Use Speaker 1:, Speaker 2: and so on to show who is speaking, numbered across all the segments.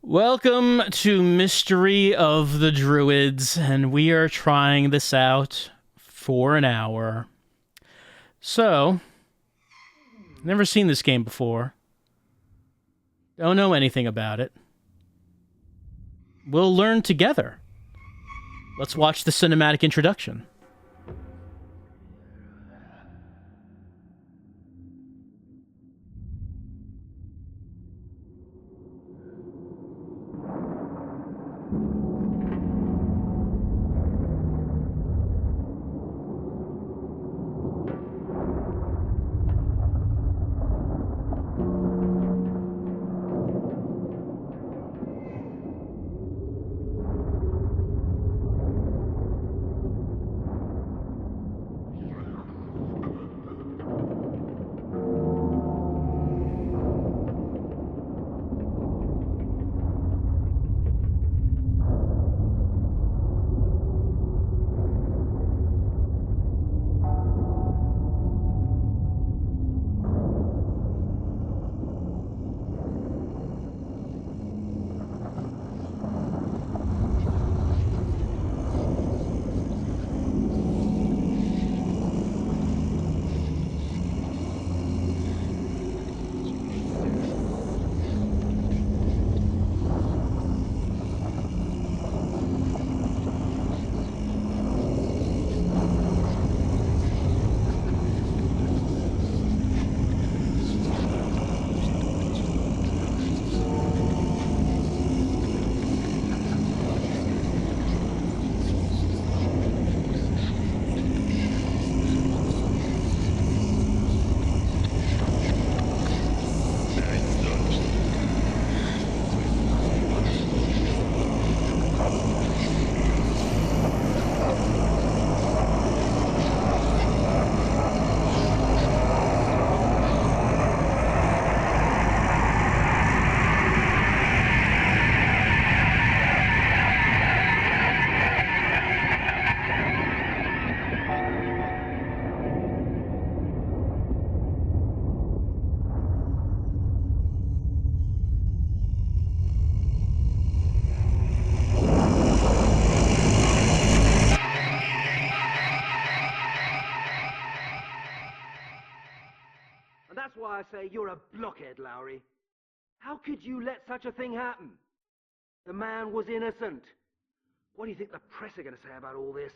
Speaker 1: Welcome to Mystery of the Druids, and we are trying this out for an hour. So, never seen this game before. Don't know anything about it. We'll learn together. Let's watch the cinematic introduction.
Speaker 2: That's why I say you're a blockhead, Lowry. How could you let such a thing happen? The man was innocent. What do you think the press are going to say about all this?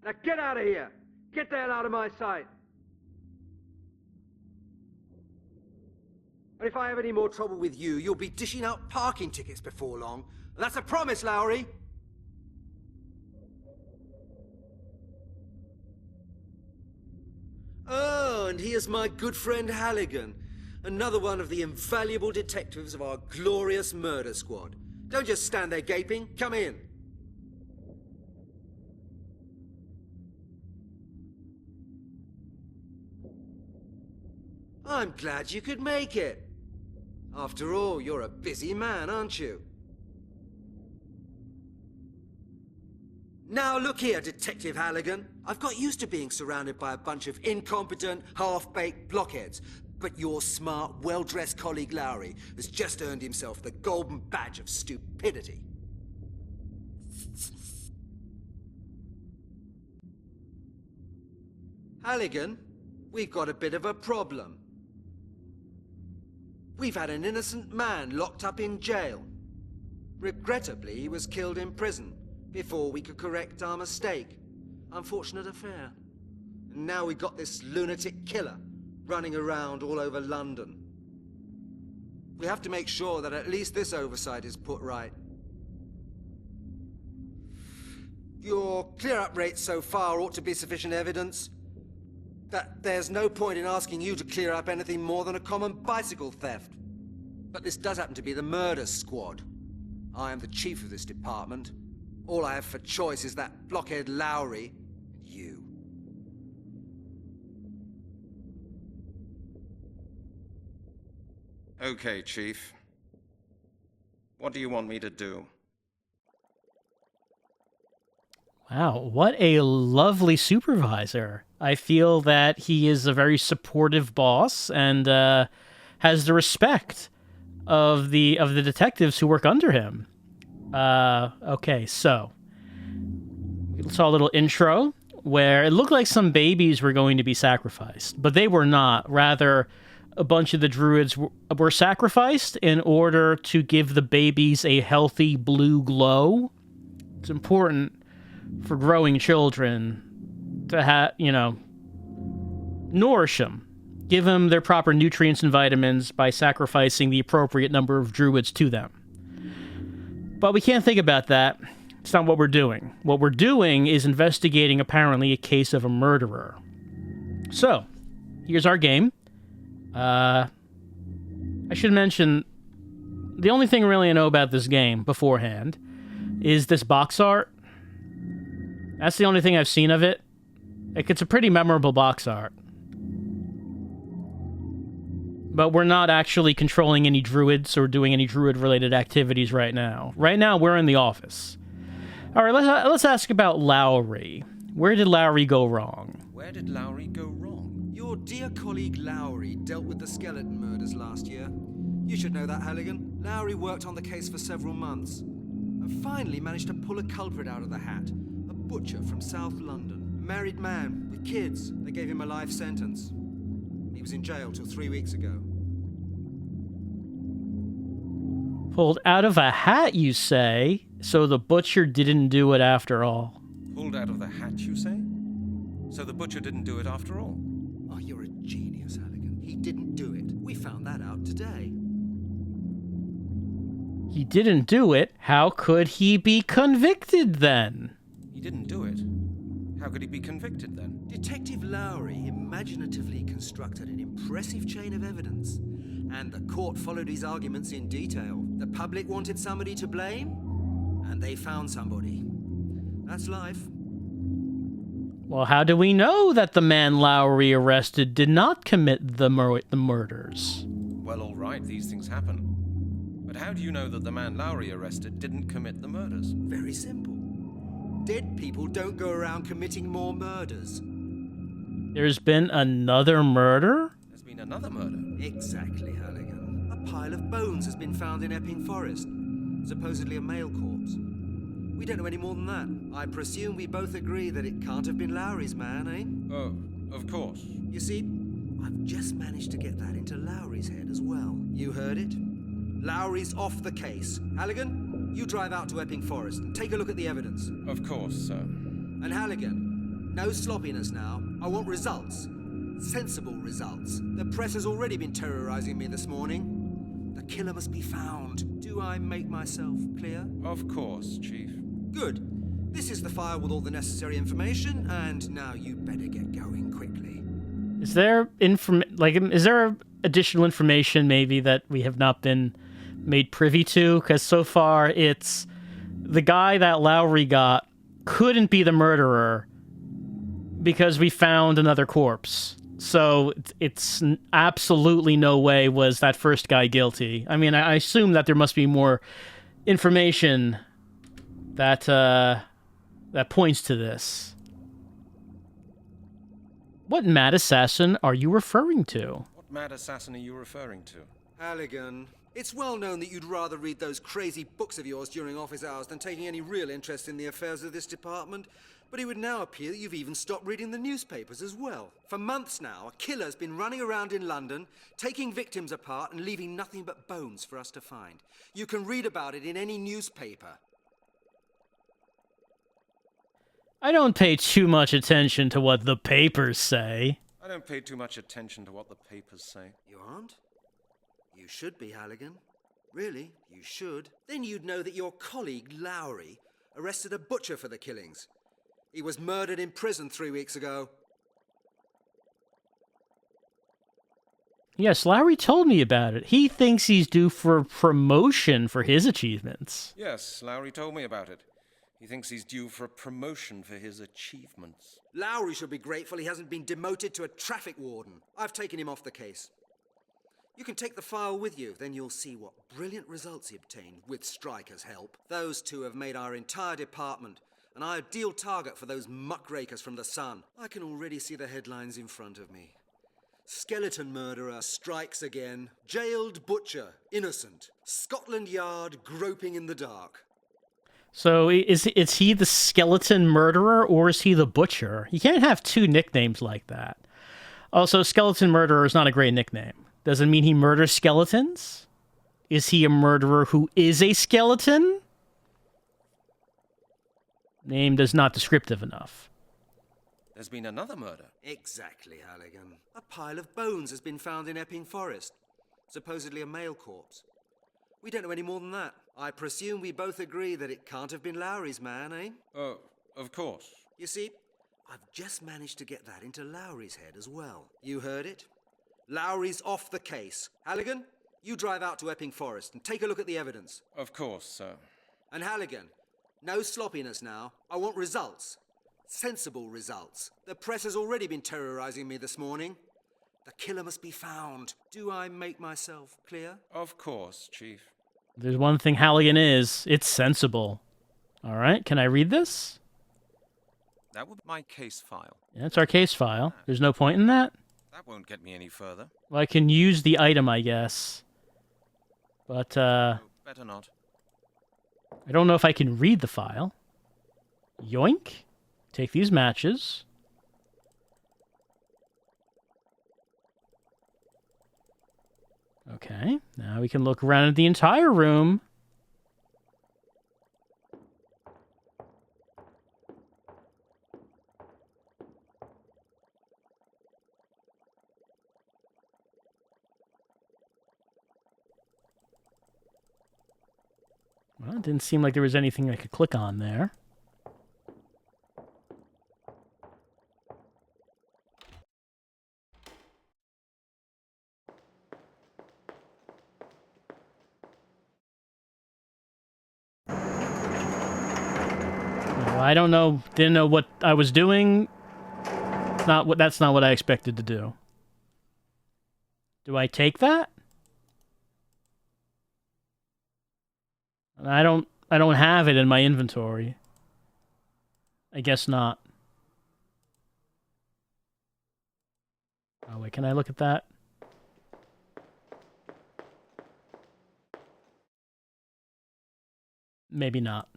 Speaker 2: Now get out of here! Get the hell out of my sight! And if I have any more trouble with you, you'll be dishing out parking tickets before long. That's a promise, Lowry! Oh, and here's my good friend Halligan, another one of the invaluable detectives of our glorious murder squad. Don't just stand there gaping, come in. I'm glad you could make it. After all, you're a busy man, aren't you? Now look here, Detective Halligan. I've got used to being surrounded by a bunch of incompetent, half-baked blockheads. But your smart, well-dressed colleague Lowry has just earned himself the golden badge of stupidity. Halligan, we've got a bit of a problem. We've had an innocent man locked up in jail. Regrettably, he was killed in prison before we could correct our mistake. Unfortunate affair. And now we've got this lunatic killer running around all over London. We have to make sure that at least this oversight is put right. Your clear-up rate so far ought to be sufficient evidence that there's no point in asking you to clear up anything more than a common bicycle theft. But this does happen to be the murder squad. I am the chief of this department. All I have for choice is that blockhead Lowry and you.
Speaker 3: Okay, Chief. What do you want me to do?
Speaker 1: Wow, what a lovely supervisor. I feel that he is a very supportive boss and has the respect of the detectives who work under him. Okay, so we saw a little intro where it looked like some babies were going to be sacrificed, but they were not. Rather, a bunch of the druids were sacrificed in order to give the babies a healthy blue glow. It's important for growing children to have, nourish them, give them their proper nutrients and vitamins by sacrificing the appropriate number of druids to them. But we can't think about that. It's not what we're doing. What we're doing is investigating, apparently, a case of a murderer. So, here's our game. I should mention, the only thing really I know about this game beforehand is this box art. That's the only thing I've seen of it. Like, it's a pretty memorable box art. But we're not actually controlling any druids or doing any druid-related activities right now. Right now, we're in the office. All right, let's ask about Lowry. Where did Lowry go wrong?
Speaker 3: Where did Lowry go wrong?
Speaker 2: Your dear colleague Lowry dealt with the skeleton murders last year. You should know that, Halligan. Lowry worked on the case for several months and finally managed to pull a culprit out of the hat. A butcher from South London. A married man with kids. They gave him a life sentence. He was in jail till 3 weeks ago.
Speaker 1: Pulled out of a hat, you say? So the butcher didn't do it after all.
Speaker 3: Pulled out of the hat, you say? So the butcher didn't do it after all?
Speaker 2: Oh, you're a genius, Halligan. He didn't do it. We found that out today.
Speaker 1: He didn't do it? How could he be convicted then?
Speaker 3: He didn't do it. How could he be convicted then?
Speaker 2: Detective Lowry imaginatively constructed an impressive chain of evidence, and the court followed his arguments in detail. The public wanted somebody to blame, and they found somebody. That's life.
Speaker 1: Well, how do we know that the man Lowry arrested did not commit the murders?
Speaker 3: Well, all right, these things happen. But how do you know that the man Lowry arrested didn't commit the murders?
Speaker 2: Very simple. Dead people don't go around committing more murders.
Speaker 1: There's been another murder?
Speaker 3: There's been another murder.
Speaker 2: Exactly, Halligan. A pile of bones has been found in Epping Forest. Supposedly a male corpse. We don't know any more than that. I presume we both agree that it can't have been Lowry's man, eh?
Speaker 3: Oh, of course.
Speaker 2: You see, I've just managed to get that into Lowry's head as well. You heard it? Lowry's off the case. Halligan, you drive out to Epping Forest and take a look at the evidence.
Speaker 3: Of course, sir.
Speaker 2: And Halligan, no sloppiness now. I want results. Sensible results. The press has already been terrorizing me this morning. The killer must be found. Do I make myself clear?
Speaker 3: Of course, Chief.
Speaker 2: Good. This is the file with all the necessary information, and now you better get going quickly.
Speaker 1: Is there additional information maybe that we have not been made privy to? Because so far it's the guy that Lowry got couldn't be the murderer because we found another corpse. So it's absolutely no way was that first guy guilty. I mean, I assume that there must be more information that points to this. What mad assassin are you referring to?
Speaker 3: What mad assassin are you referring to?
Speaker 2: Halligan, it's well known that you'd rather read those crazy books of yours during office hours than taking any real interest in the affairs of this department. But it would now appear that you've even stopped reading the newspapers as well. For months now, a killer's been running around in London, taking victims apart and leaving nothing but bones for us to find. You can read about it in any newspaper.
Speaker 1: I don't pay too much attention to what the papers say.
Speaker 3: I don't pay too much attention to what the papers say.
Speaker 2: You aren't? You should be, Halligan. Really, you should. Then you'd know that your colleague, Lowry, arrested a butcher for the killings. He was murdered in prison 3 weeks ago.
Speaker 1: Yes, Lowry told me about it. He thinks he's due for promotion for his achievements.
Speaker 3: Yes, Lowry told me about it. He thinks he's due for a promotion for his achievements.
Speaker 2: Lowry should be grateful he hasn't been demoted to a traffic warden. I've taken him off the case. You can take the file with you, then you'll see what brilliant results he obtained with Stryker's help. Those two have made our entire department an ideal target for those muckrakers from the Sun. I can already see the headlines in front of me. Skeleton murderer strikes again. Jailed butcher, innocent. Scotland Yard groping in the dark.
Speaker 1: So is he the skeleton murderer or is he the butcher? You can't have two nicknames like that. Also, skeleton murderer is not a great nickname. Doesn't mean he murders skeletons. Is he a murderer who is a skeleton? Name is not descriptive enough.
Speaker 3: There's been another murder.
Speaker 2: Exactly, Halligan. A pile of bones has been found in Epping Forest. Supposedly a male corpse. We don't know any more than that. I presume we both agree that it can't have been Lowry's man, eh?
Speaker 3: Oh, of course.
Speaker 2: You see, I've just managed to get that into Lowry's head as well. You heard it? Lowry's off the case. Halligan, you drive out to Epping Forest and take a look at the evidence.
Speaker 3: Of course, sir.
Speaker 2: And Halligan, no sloppiness now. I want results. Sensible results. The press has already been terrorizing me this morning. The killer must be found. Do I make myself clear?
Speaker 3: Of course, Chief.
Speaker 1: There's one thing Halligan is. It's sensible. All right, can I read this?
Speaker 3: That would be my case file.
Speaker 1: Yeah, it's our case file. There's no point in that.
Speaker 3: That won't get me any further.
Speaker 1: Well, I can use the item, I guess. But,
Speaker 3: No, better not.
Speaker 1: I don't know if I can read the file. Yoink. Take these matches. Okay, now we can look around at the entire room. Well, it didn't seem like there was anything I could click on there. I don't know, didn't know what I was doing. That's not what I expected to do. Do I take that? I don't have it in my inventory. I guess not. Oh wait, can I look at that? Maybe not.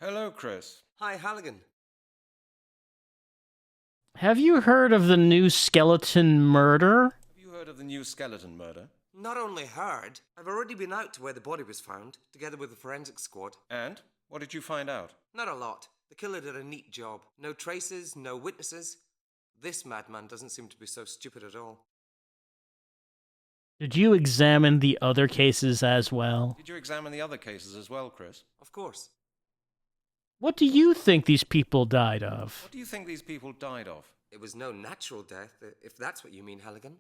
Speaker 3: Hello, Chris.
Speaker 4: Hi, Halligan.
Speaker 1: Have you heard of the new skeleton murder?
Speaker 3: Have you heard of the new skeleton murder?
Speaker 4: Not only heard, I've already been out to where the body was found, together with the forensic squad.
Speaker 3: And? What did you find out?
Speaker 4: Not a lot. The killer did a neat job. No traces, no witnesses. This madman doesn't seem to be so stupid at all.
Speaker 1: Did you examine the other cases as well?
Speaker 3: Did you examine the other cases as well, Chris?
Speaker 4: Of course.
Speaker 1: What do you think these people died of?
Speaker 3: What do you think these people died of?
Speaker 4: It was no natural death, if that's what you mean, Halligan.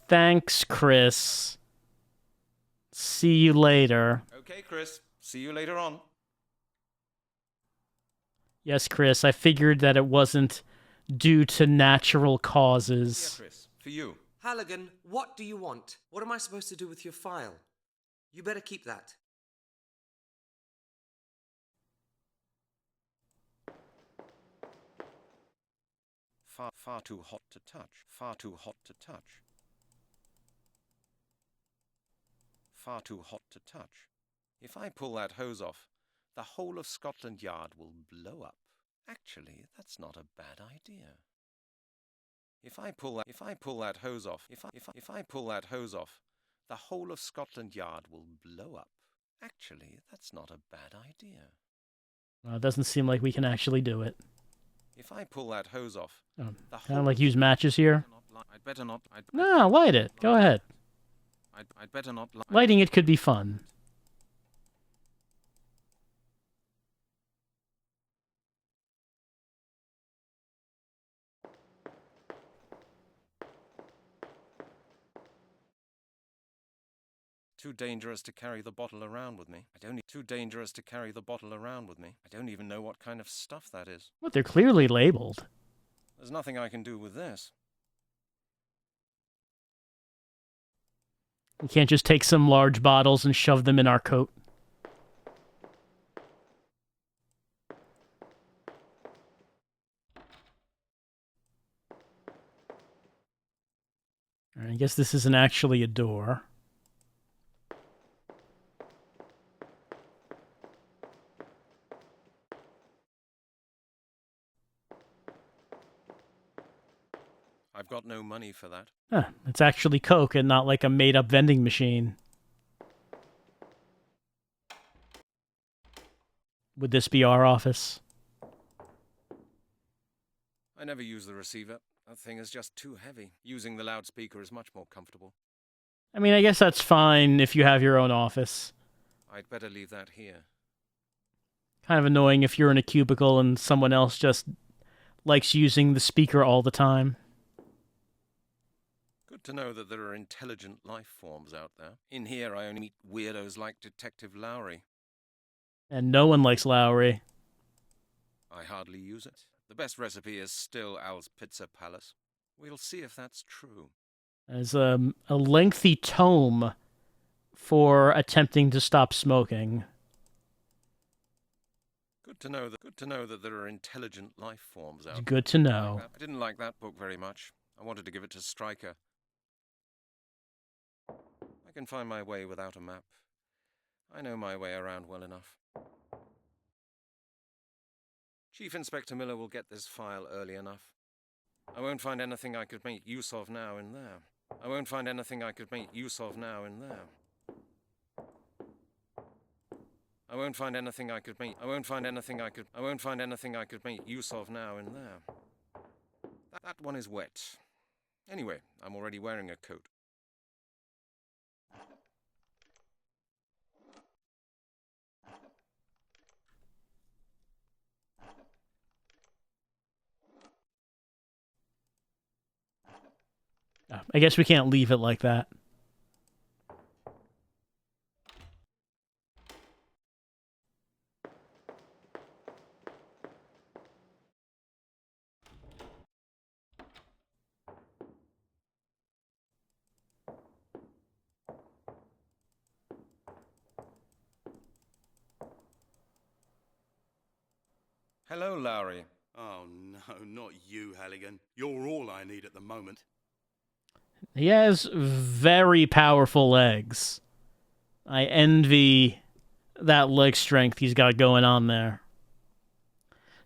Speaker 1: Thanks, Chris. See you later.
Speaker 3: Okay, Chris. See you later on.
Speaker 1: Yes, Chris, I figured that it wasn't due to natural
Speaker 3: Yeah,
Speaker 1: causes.
Speaker 3: Chris. For you.
Speaker 4: Halligan, what do you want? What am I supposed to do with your file? You better keep that.
Speaker 3: Far too hot to touch. Far too hot to touch. Far too hot to touch. If I pull that hose off, the whole of Scotland Yard will blow up. Actually, that's not a bad idea. If I pull that hose off, if I pull that hose off, the whole of Scotland Yard will blow up. Actually, that's not a bad idea.
Speaker 1: Well, it doesn't seem like we can actually do it.
Speaker 3: If I pull that hose off, the
Speaker 1: Kind of like use matches here.
Speaker 3: I'd better not.
Speaker 1: No, light it. Go ahead.
Speaker 3: I'd better not.
Speaker 1: Lighting it could be fun.
Speaker 3: Too dangerous to carry the bottle around with me. Too dangerous to carry the bottle around with me. I don't even know what kind of stuff that is.
Speaker 1: What, they're clearly labeled.
Speaker 3: There's nothing I can do with this.
Speaker 1: We can't just take some large bottles and shove them in our coat. I guess this isn't actually a door.
Speaker 3: I've got no money for that.
Speaker 1: Huh, it's actually Coke and not like a made-up vending machine. Would this be our office?
Speaker 3: I never use the receiver. That thing is just too heavy. Using the loudspeaker is much more comfortable.
Speaker 1: I mean, I guess that's fine if you have your own office.
Speaker 3: I'd better leave that here.
Speaker 1: Kind of annoying if you're in a cubicle and someone else just likes using the speaker all the time.
Speaker 3: Good to know that there are intelligent life forms out there. In here, I only meet weirdos like Detective Lowry.
Speaker 1: And no one likes Lowry.
Speaker 3: I hardly use it. The best recipe is still Al's Pizza Palace. We'll see if that's true.
Speaker 1: As a lengthy tome for attempting to stop smoking.
Speaker 3: Good to know that there are intelligent life forms out
Speaker 1: It's
Speaker 3: there.
Speaker 1: good to know.
Speaker 3: I didn't like that book very much. I wanted to give it to Stryker. I can find my way without a map. I know my way around well enough. Chief Inspector Miller will get this file early enough. I won't find anything I could make use of now in there. I won't find anything I could make use of now in there. I won't find anything I could make. I won't find anything I could. I won't find anything I could make use of now in there. That one is wet. Anyway, I'm already wearing a coat.
Speaker 1: I guess we can't leave it like that.
Speaker 3: Hello, Lowry.
Speaker 5: Oh no, not you, Halligan. You're all I need at the moment.
Speaker 1: He has very powerful legs. I envy that leg strength he's got going on there.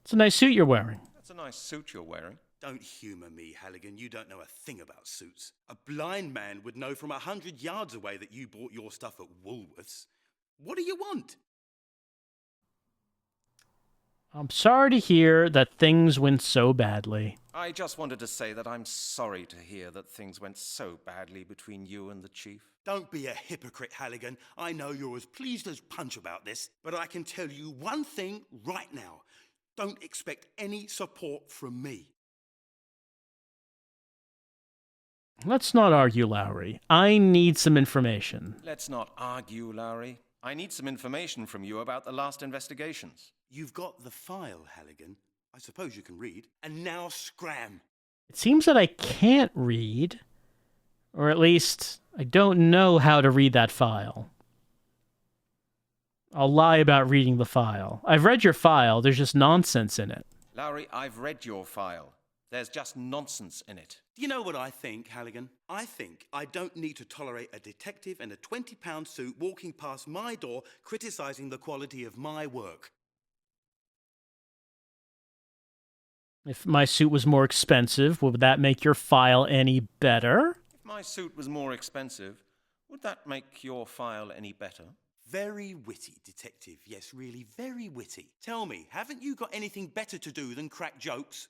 Speaker 1: It's a nice suit you're wearing.
Speaker 3: That's a nice suit you're wearing.
Speaker 5: Don't humour me, Halligan. You don't know a thing about suits. A blind man would know from 100 yards away that you bought your stuff at Woolworths. What do you want?
Speaker 1: I'm sorry to hear that things went so badly.
Speaker 3: I just wanted to say that I'm sorry to hear that things went so badly between you and the chief.
Speaker 5: Don't be a hypocrite, Halligan. I know you're as pleased as punch about this, but I can tell you one thing right now. Don't expect any support from me.
Speaker 1: Let's not argue, Lowry. I need some information.
Speaker 3: Let's not argue, Lowry. I need some information from you about the last investigations.
Speaker 5: You've got the file, Halligan. I suppose you can read. And now scram.
Speaker 1: It seems that I can't read. Or at least, I don't know how to read that file. I'll lie about reading the file. I've read your file, there's just nonsense in it.
Speaker 3: Lowry, I've read your file. There's just nonsense in it.
Speaker 5: Do you know what I think, Halligan? I think I don't need to tolerate a detective in a £20 suit walking past my door criticising the quality of my work.
Speaker 1: If my suit was more expensive, would that make your file any better?
Speaker 3: If my suit was more expensive, would that make your file any better?
Speaker 5: Very witty, detective. Yes, really very witty. Tell me, haven't you got anything better to do than crack jokes?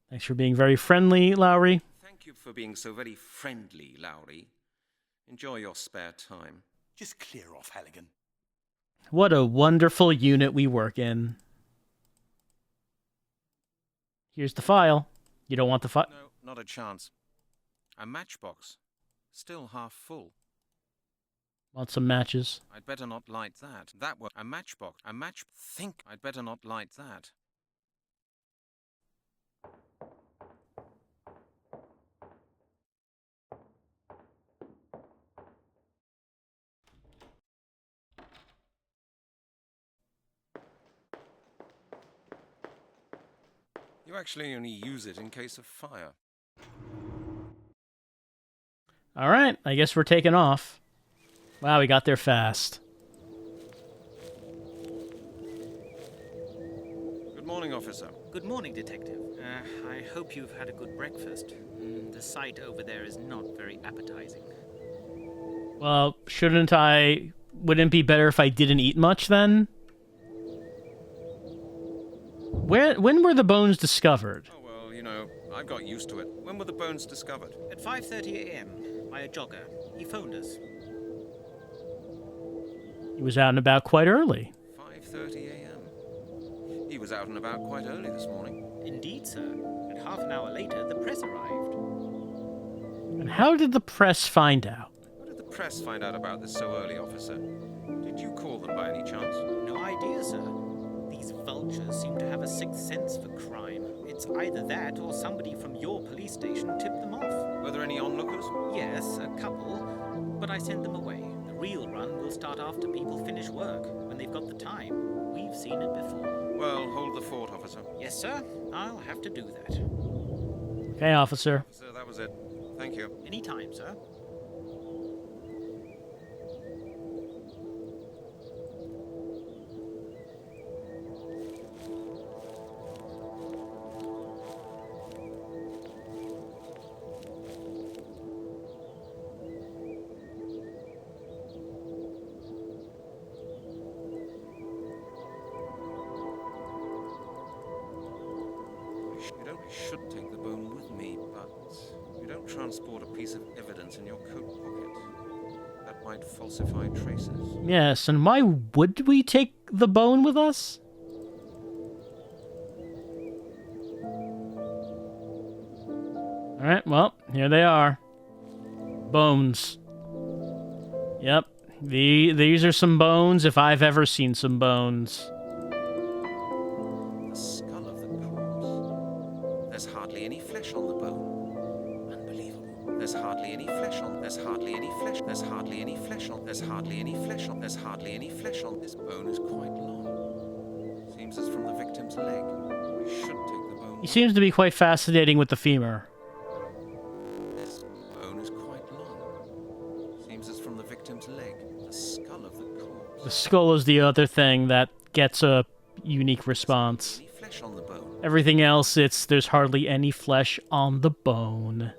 Speaker 1: Thanks for being very friendly, Lowry.
Speaker 3: Thank you for being so very friendly, Lowry. Enjoy your spare time.
Speaker 5: Just clear off, Halligan.
Speaker 1: What a wonderful unit we work in. Here's the file. You don't want the file?
Speaker 3: No, not a chance. A matchbox. Still half full.
Speaker 1: Want some matches?
Speaker 3: I'd better not light that. That was a matchbox. Think I'd better not light that. You actually only use it in case of fire.
Speaker 1: All right, I guess we're taking off. Wow, we got there fast.
Speaker 3: Good morning, officer.
Speaker 6: Good morning, Detective. I hope you've had a good breakfast. The sight over there is not very appetizing.
Speaker 1: Well, wouldn't it be better if I didn't eat much then? When were the bones discovered?
Speaker 3: Oh, well, you know, I've got used to it. When were the bones discovered?
Speaker 6: At 5:30 a.m. by a jogger. He phoned us.
Speaker 1: He was out and about quite early.
Speaker 3: 5:30 a.m. He was out and about quite early this morning.
Speaker 6: Indeed, sir. And half an hour later, the press arrived.
Speaker 1: And how did the press find out?
Speaker 3: How did the press find out about this so early, officer? Did you call them by any chance?
Speaker 6: No idea, sir. These vultures seem to have a sixth sense for crime. It's either that or somebody from your police station tipped them off.
Speaker 3: Were there any onlookers?
Speaker 6: Yes, a couple, but I sent them away. The real run will start after people finish work, when they've got the time. We've seen it before.
Speaker 3: Well, hold the fort, officer.
Speaker 6: Yes, sir. I'll have to do that.
Speaker 1: Okay, officer.
Speaker 3: Officer, that was it. Thank you.
Speaker 6: Anytime, sir.
Speaker 3: You should take the bone with me, but you don't transport a piece of evidence in your coat pocket. That might falsify traces.
Speaker 1: Yes, and why would we take the bone with us? Alright, well, here they are. Bones. Yep. These are some bones if I've ever seen some bones.
Speaker 3: The skull of the corpse. There's hardly any flesh on the bone. Unbelievable. There's hardly any flesh on. There's hardly any flesh. There's hardly any flesh on. There's hardly any flesh on. There's hardly any flesh on. This bone is quite long. Seems it's from the victim's leg. We should take the bone.
Speaker 1: He seems to be quite fascinating with the femur.
Speaker 3: This bone is quite long. Seems it's from the victim's leg. The skull of the corpse.
Speaker 1: The skull is the other thing that gets a unique response.
Speaker 3: Any flesh on the bone?
Speaker 1: Everything else, there's hardly any flesh on the bone.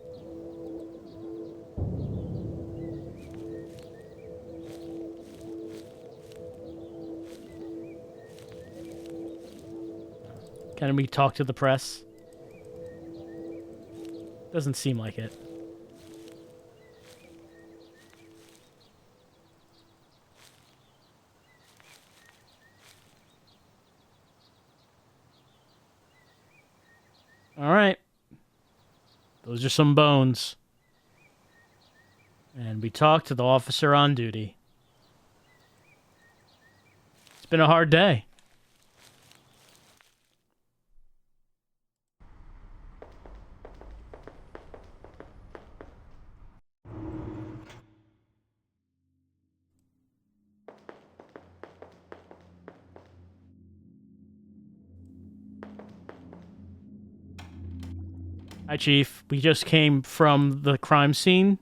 Speaker 1: Can we talk to the press? Doesn't seem like it. All right. Those are some bones. And we talked to the officer on duty. It's been a hard day. Hi, Chief. We just came from the crime scene.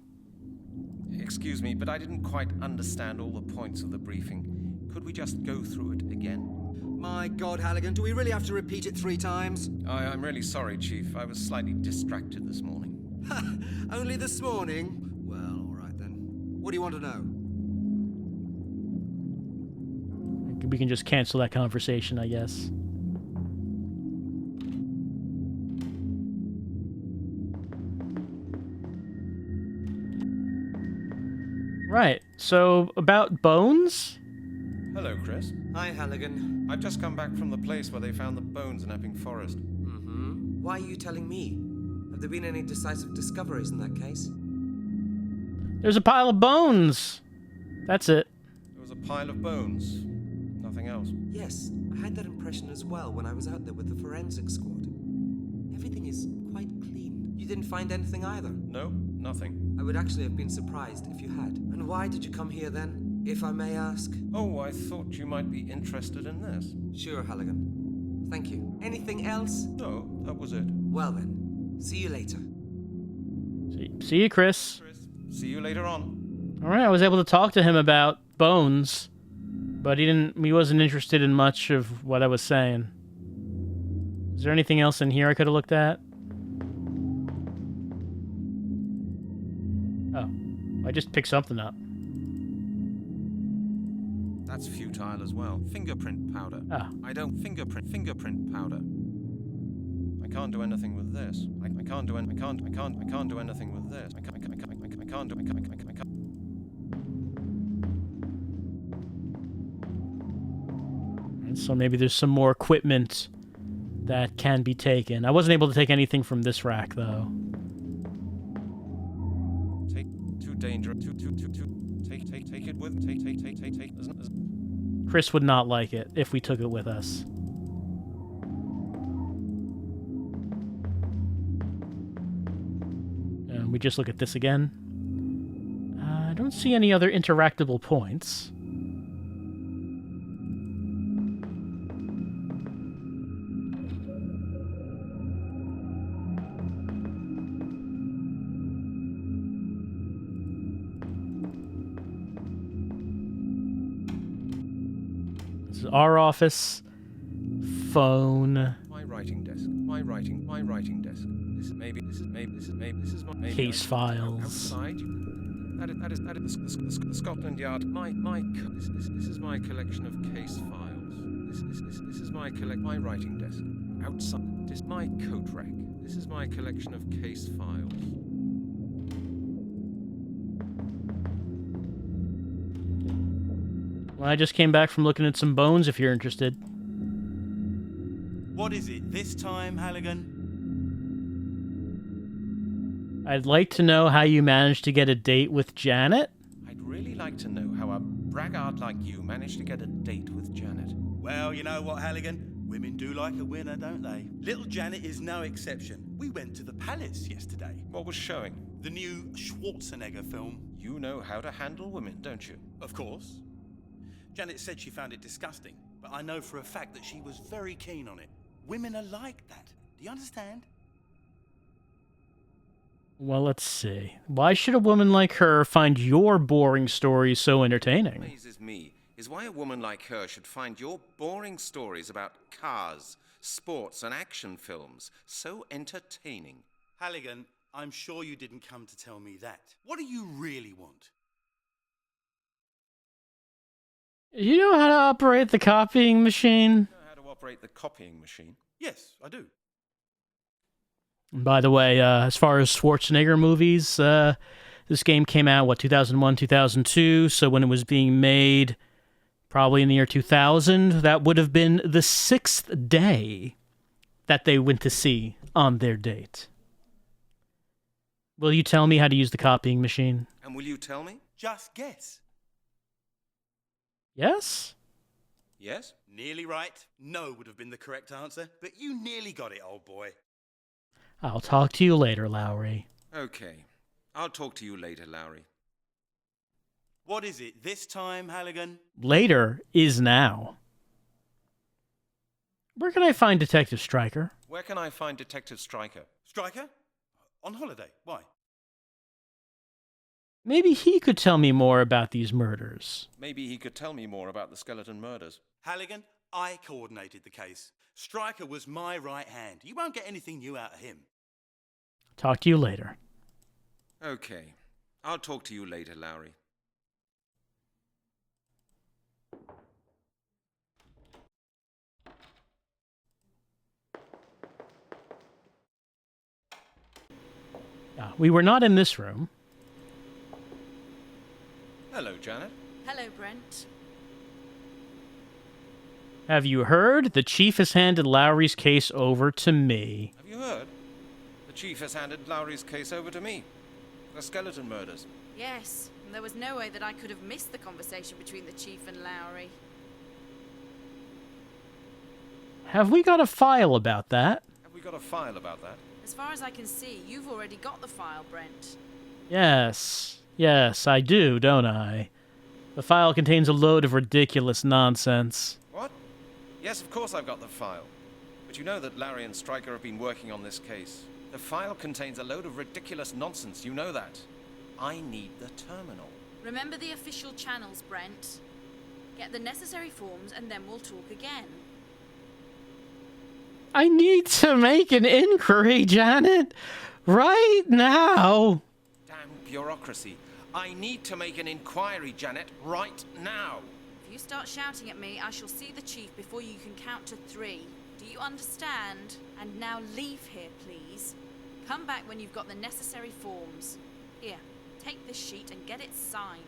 Speaker 3: Excuse me, but I didn't quite understand all the points of the briefing. Could we just go through it again?
Speaker 2: My God, Halligan, do we really have to repeat it 3 times?
Speaker 3: I'm really sorry, Chief. I was slightly distracted this morning.
Speaker 2: Ha! Only this morning? Well, all right then. What do you want to know?
Speaker 1: We can just cancel that conversation, I guess. Right, so about bones?
Speaker 3: Hello, Chris.
Speaker 4: Hi, Halligan.
Speaker 3: I've just come back from the place where they found the bones in Epping Forest.
Speaker 4: Mm-hmm. Why are you telling me? Have there been any decisive discoveries in that case?
Speaker 1: There's a pile of bones! That's it.
Speaker 3: There was a pile of bones. Nothing else.
Speaker 4: Yes, I had that impression as well when I was out there with the forensic squad. Everything is quite clean. You didn't find anything either?
Speaker 3: No, nothing.
Speaker 4: I would actually have been surprised if you had. And why did you come here then, if I may ask?
Speaker 3: Oh, I thought you might be interested in this.
Speaker 4: Sure, Halligan. Thank you. Anything else?
Speaker 3: No, that was it.
Speaker 4: Well then, see you later.
Speaker 1: See you, Chris.
Speaker 3: See you later on.
Speaker 1: All right, I was able to talk to him about bones, but he wasn't interested in much of what I was saying. Is there anything else in here I could have looked at? Oh, I just picked something up.
Speaker 3: That's futile as well. Fingerprint powder.
Speaker 1: Ah.
Speaker 3: I don't fingerprint powder. I can't do anything with this. I can't do anything with this. I can't do.
Speaker 1: And so maybe there's some more equipment that can be taken. I wasn't able to take anything from this rack though.
Speaker 3: Too dangerous. Take it with. Take.
Speaker 1: Chris would not like it if we took it with us. And we just look at this again. I don't see any other interactable points. This is our office. Phone.
Speaker 3: My writing desk. My writing desk. This is my
Speaker 1: Case files.
Speaker 3: Outside. That is the Scotland Yard. This is my collection of case files. This is my writing desk. Outside. This is my coat rack. This is my collection of case files.
Speaker 1: Well, I just came back from looking at some bones if you're interested.
Speaker 5: What is it this time, Halligan?
Speaker 1: I'd like to know how you managed to get a date with Janet.
Speaker 3: I'd really like to know how a braggart like you managed to get a date with Janet.
Speaker 5: Well, you know what, Halligan? Women do like a winner, don't they? Little Janet is no exception. We went to the palace yesterday.
Speaker 3: What was showing?
Speaker 5: The new Schwarzenegger film.
Speaker 3: You know how to handle women, don't you?
Speaker 5: Of course. Janet said she found it disgusting, but I know for a fact that she was very keen on it. Women are like that. Do you understand?
Speaker 1: Well, let's see. Why should a woman like her find your boring stories so entertaining?
Speaker 3: What amazes me is why a woman like her should find your boring stories about cars, sports, and action films so entertaining.
Speaker 5: Halligan, I'm sure you didn't come to tell me that. What do you really want?
Speaker 1: You know how to operate the copying machine?
Speaker 3: You know how to operate the copying machine?
Speaker 5: Yes, I do.
Speaker 1: And by the way, as far as Schwarzenegger movies, this game came out, 2001, 2002, so when it was being made, probably in the year 2000, that would have been the 6th day that they went to see on their date. Will you tell me how to use the copying machine?
Speaker 3: And will you tell me?
Speaker 5: Just guess.
Speaker 1: Yes?
Speaker 5: Yes? Nearly right. No would have been the correct answer, but you nearly got it, old boy.
Speaker 1: I'll talk to you later, Lowry.
Speaker 3: Okay. I'll talk to you later, Lowry.
Speaker 5: What is it this time, Halligan?
Speaker 1: Later is now. Where can I find Detective Stryker?
Speaker 3: Where can I find Detective Stryker?
Speaker 5: Stryker? On holiday. Why?
Speaker 1: Maybe he could tell me more about these murders.
Speaker 3: Maybe he could tell me more about the skeleton murders.
Speaker 5: Halligan, I coordinated the case. Stryker was my right hand. You won't get anything new out of him.
Speaker 1: Talk to you later.
Speaker 3: Okay. I'll talk to you later, Lowry.
Speaker 1: We were not in this room.
Speaker 3: Hello, Janet.
Speaker 7: Hello, Brent.
Speaker 1: Have you heard? The chief has handed Lowry's case over to me.
Speaker 3: Have you heard? The chief has handed Lowry's case over to me. The skeleton murders.
Speaker 7: Yes, and there was no way that I could have missed the conversation between the chief and Lowry.
Speaker 1: Have we got a file about that?
Speaker 3: Have we got a file about that?
Speaker 7: As far as I can see, you've already got the file, Brent.
Speaker 1: Yes. Yes, I do, don't I? The file contains a load of ridiculous nonsense.
Speaker 3: What? Yes, of course I've got the file. But you know that Larry and Stryker have been working on this case. The file contains a load of ridiculous nonsense, you know that. I need the terminal.
Speaker 7: Remember the official channels, Brent. Get the necessary forms and then we'll talk again.
Speaker 1: I need to make an inquiry, Janet. Right now.
Speaker 3: Damn bureaucracy. I need to make an inquiry, Janet, right now.
Speaker 7: If you start shouting at me, I shall see the chief before you can count to 3. Do you understand? And now leave here, please. Come back when you've got the necessary forms. Here, take this sheet and get it signed.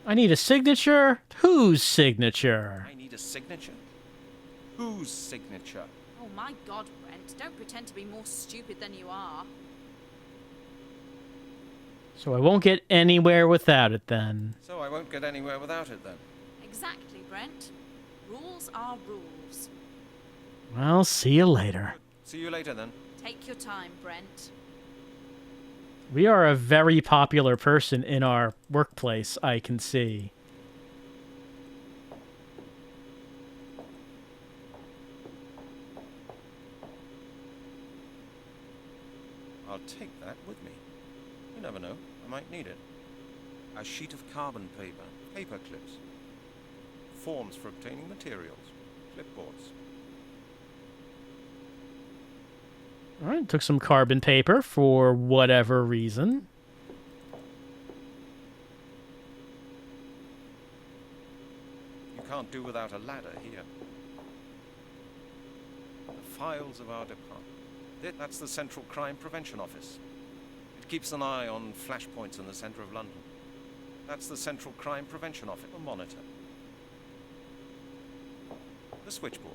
Speaker 1: I need a signature? Whose signature?
Speaker 3: I need a signature? Whose signature?
Speaker 7: Oh my God, Brent, don't pretend to be more stupid than you are.
Speaker 1: So I won't get anywhere without it then.
Speaker 3: So I won't get anywhere without it then.
Speaker 7: Exactly, Brent. Rules are rules.
Speaker 1: Well, see you later.
Speaker 3: See you later then.
Speaker 7: Take your time, Brent.
Speaker 1: We are a very popular person in our workplace, I can see.
Speaker 3: I'll take that with me. You never know, I might need it. A sheet of carbon paper, paper clips, forms for obtaining materials, clipboards.
Speaker 1: Alright, took some carbon paper for whatever reason.
Speaker 3: You can't do without a ladder here. The files of our department. That's the Central Crime Prevention Office. It keeps an eye on flashpoints in the centre of London. That's the Central Crime Prevention Office, a monitor. The switchboard.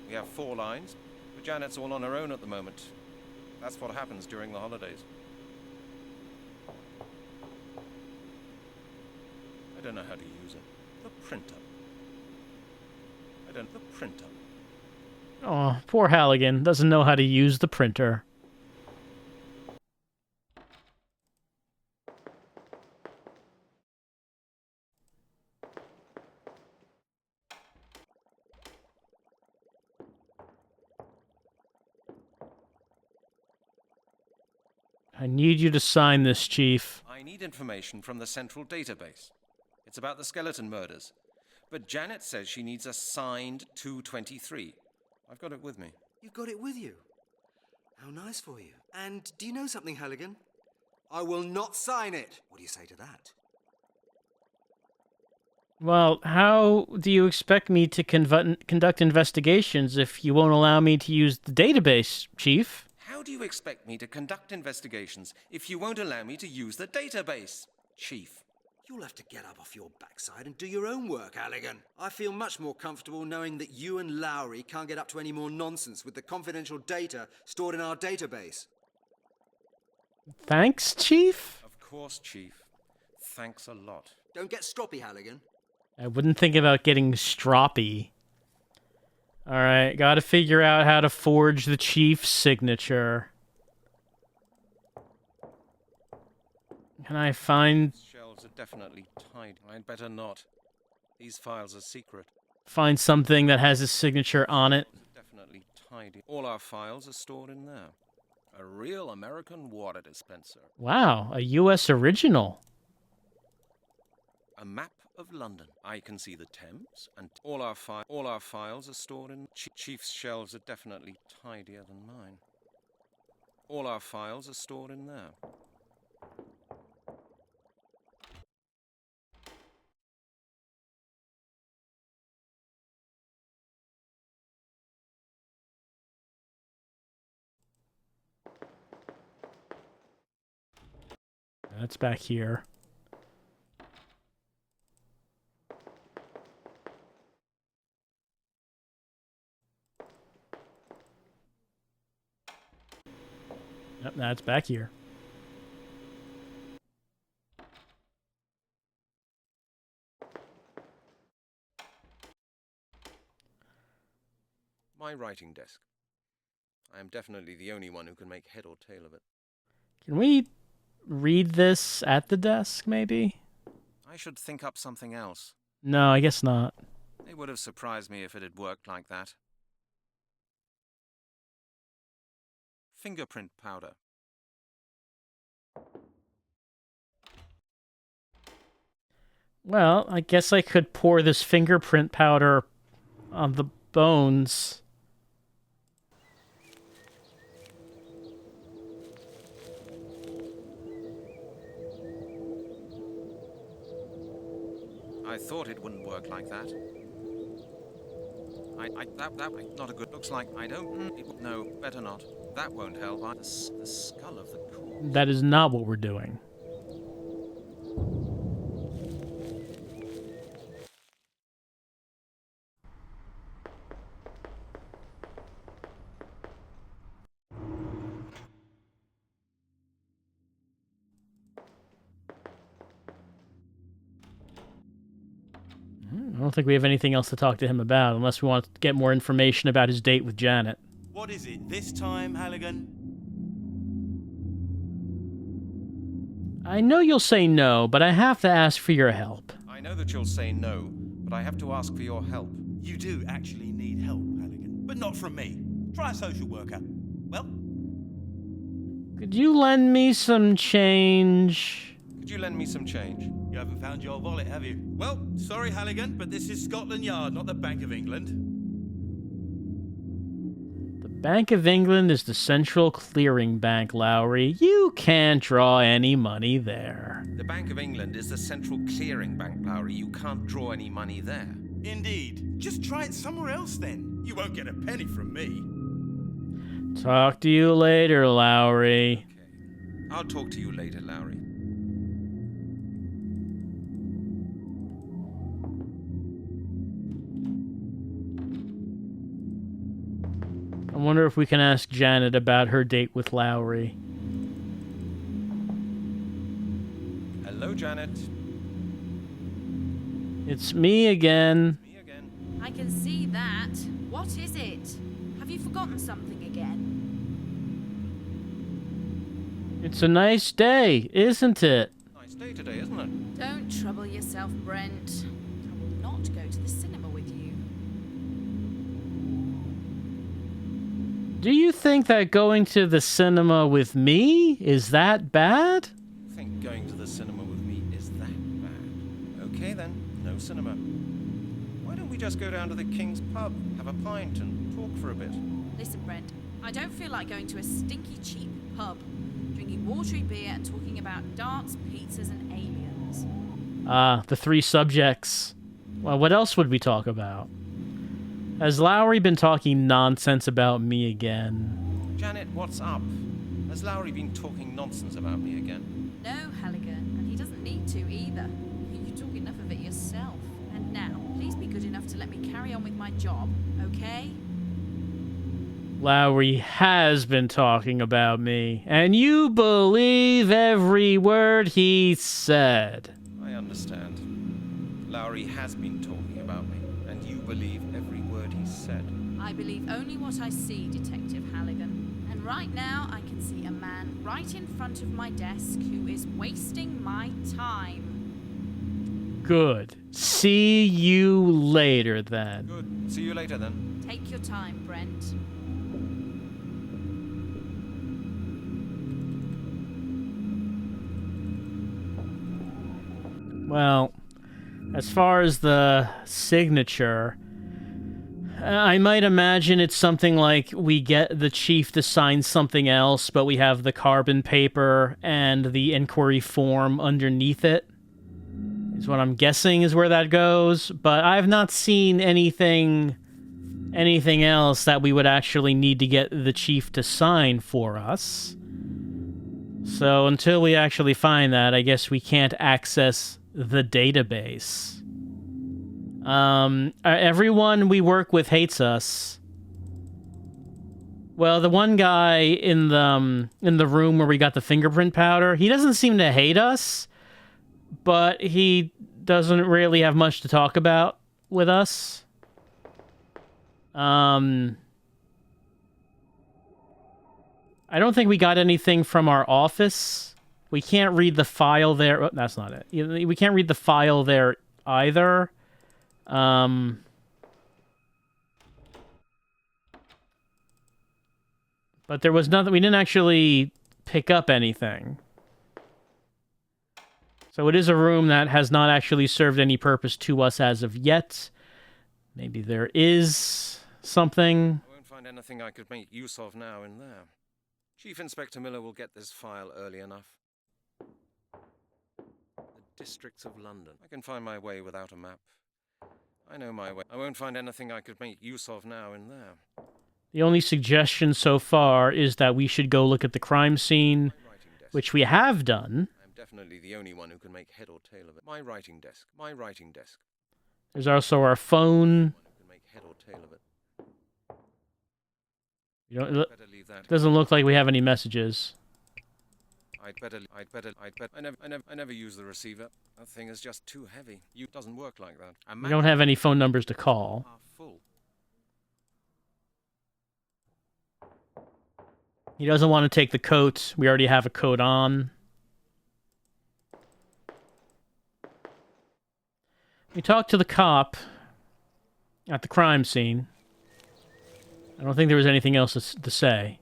Speaker 3: We have 4 lines, but Janet's all on her own at the moment. That's what happens during the holidays. I don't know how to use it. The printer. The printer.
Speaker 1: Oh, poor Halligan doesn't know how to use the printer. I need you to sign this, Chief.
Speaker 3: I need information from the central database. It's about the skeleton murders. But Janet says she needs a signed 223. I've got it with me.
Speaker 2: You've got it with you? How nice for you. And do you know something, Halligan? I will not sign it. What do you say to that?
Speaker 1: Well, how do you expect me to conduct investigations if you won't allow me to use the database, Chief?
Speaker 3: How do you expect me to conduct investigations if you won't allow me to use the database, Chief?
Speaker 2: You'll have to get up off your backside and do your own work, Halligan. I feel much more comfortable knowing that you and Lowry can't get up to any more nonsense with the confidential data stored in our database.
Speaker 1: Thanks, Chief?
Speaker 3: Of course, Chief. Thanks a lot.
Speaker 2: Don't get stroppy, Halligan.
Speaker 1: I wouldn't think about getting stroppy. Alright, gotta figure out how to forge the Chief's signature. Can I find...
Speaker 3: Shelves are definitely tidy. I'd better not. These files are secret.
Speaker 1: Find something that has his signature on it?
Speaker 3: Definitely tidy. All our files are stored in there. A real American water dispenser.
Speaker 1: Wow, a U.S. original.
Speaker 3: A map of London. I can see the Thames, and all our files are stored in... Chief's shelves are definitely tidier than mine. All our files are stored in there.
Speaker 1: That's back here. Yep, that's back here.
Speaker 3: My writing desk. I am definitely the only one who can make head or tail of it.
Speaker 1: Can we read this at the desk, maybe?
Speaker 3: I should think up something else.
Speaker 1: No, I guess not.
Speaker 3: It would have surprised me if it had worked like that. Fingerprint powder.
Speaker 1: Well, I guess I could pour this fingerprint powder on the bones.
Speaker 3: I thought it wouldn't work like that. That not a good. Looks like I don't. No, better not. That won't help. The skull of the corpse.
Speaker 1: That is not what we're doing. I don't think we have anything else to talk to him about, unless we want to get more information about his date with Janet.
Speaker 5: What is it this time, Halligan?
Speaker 1: I know you'll say no, but I have to ask for your help.
Speaker 3: I know that you'll say no, but I have to ask for your help.
Speaker 5: You do actually need help, Halligan, but not from me. Try a social worker. Well,
Speaker 1: Could you lend me some change?
Speaker 3: Could you lend me some change?
Speaker 5: you haven't found your wallet, have you? Well, sorry, Halligan, but this is Scotland Yard, not the Bank of England.
Speaker 1: The Bank of England is the central clearing bank, Lowry. You can't draw any money there.
Speaker 3: The Bank of England is the central clearing bank, Lowry. You can't draw any money there.
Speaker 5: Indeed. Just try it somewhere else, then. You won't get a penny from me.
Speaker 1: Talk to you later, Lowry.
Speaker 3: Okay. I'll talk to you later, Lowry.
Speaker 1: I wonder if we can ask Janet about her date with Lowry.
Speaker 3: Hello, Janet.
Speaker 1: It's me again.
Speaker 3: Me again.
Speaker 7: I can see that. What is it? Have you forgotten something again?
Speaker 1: It's a nice day, isn't it?
Speaker 3: Nice day today, isn't it?
Speaker 7: Don't trouble yourself, Brent. I will not go to the cinema with you.
Speaker 1: Do you think that going to the cinema with me is that bad?
Speaker 3: You think going to the cinema with me is that bad? Okay then, no cinema. Why don't we just go down to the King's pub, have a pint and talk for a bit?
Speaker 7: Listen, Brent, I don't feel like going to a stinky cheap pub, drinking watery beer and talking about darts, pizzas and aliens.
Speaker 1: Ah, the three subjects. Well, what else would we talk about? Has Lowry been talking nonsense about me again?
Speaker 3: Janet, what's up? Has Lowry been talking nonsense about me again?
Speaker 7: No, Halligan, and he doesn't need to either. You talk enough of it yourself. And now, please be good enough to let me carry on with my job, okay?
Speaker 1: Lowry has been talking about me, and you believe every word he said.
Speaker 3: I understand. Lowry has been talking about me, and you believe every word he said.
Speaker 7: I believe only what I see, Detective Halligan. And right now, I can see a man right in front of my desk who is wasting my time.
Speaker 1: Good. See you later, then.
Speaker 3: Good. See you later, then.
Speaker 7: Take your time, Brent.
Speaker 1: Well, as far as the signature, I might imagine it's something like we get the chief to sign something else, but we have the carbon paper and the inquiry form underneath it. Is what I'm guessing is where that goes, but I've not seen anything else that we would actually need to get the chief to sign for us. So until we actually find that, I guess we can't access the database. Everyone we work with hates us. Well, the one guy in the room where we got the fingerprint powder, he doesn't seem to hate us, but he doesn't really have much to talk about with us. I don't think we got anything from our office We can't read the file there. Oh, that's not it. We can't read the file there either. But there was nothing. We didn't actually pick up anything. So it is a room that has not actually served any purpose to us as of yet. Maybe there is something.
Speaker 3: I won't find anything I could make use of now in there. Chief Inspector Miller will get this file early enough. The districts of London. I can find my way without a map. I know my way. I won't find anything I could make use of now in there.
Speaker 1: The only suggestion so far is that we should go look at the crime scene, which we have done.
Speaker 3: I'm definitely the only one who can make head or tail of it. My writing desk. My writing desk.
Speaker 1: There's also our phone.
Speaker 3: Who can make head or tail of it.
Speaker 1: You know, it
Speaker 3: Better leave that.
Speaker 1: doesn't look like we have any messages.
Speaker 3: I never use the receiver. That thing is just too heavy. It doesn't work like that.
Speaker 1: We don't have any phone numbers to call.
Speaker 3: Full.
Speaker 1: He doesn't want to take the coat. We already have a coat on. We talked to the cop at the crime scene. I don't think there was anything else to say.